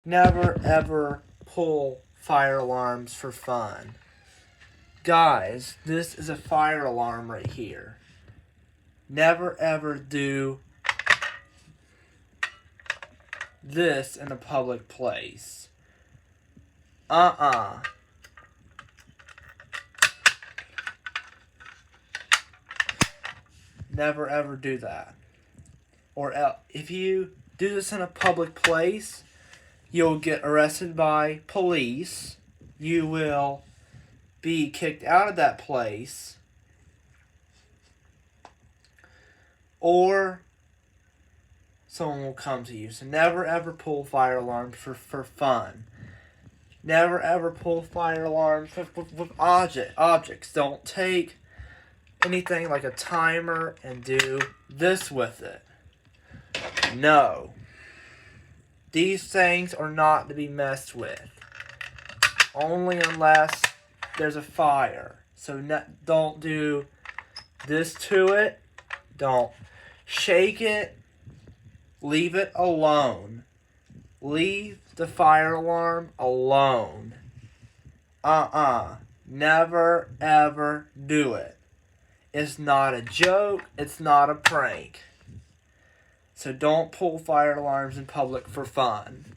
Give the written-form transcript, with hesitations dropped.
Never ever pull fire alarms for fun. Guys, this is a fire alarm right here. Never ever do this in a public place. Never ever do that. Or if you do this in a public place, you'll get arrested by police. You will be kicked out of that place. Or someone will come to you. So never ever pull fire alarms for fun. Never ever pull fire alarms with objects. Don't take anything like a timer and do this with it. No. These things are not to be messed with. Only unless there's a fire. So don't do this to it. Don't shake it. Leave it alone. Leave the fire alarm alone. Never ever do it. It's not a joke. It's not a prank. So don't pull fire alarms in public for fun.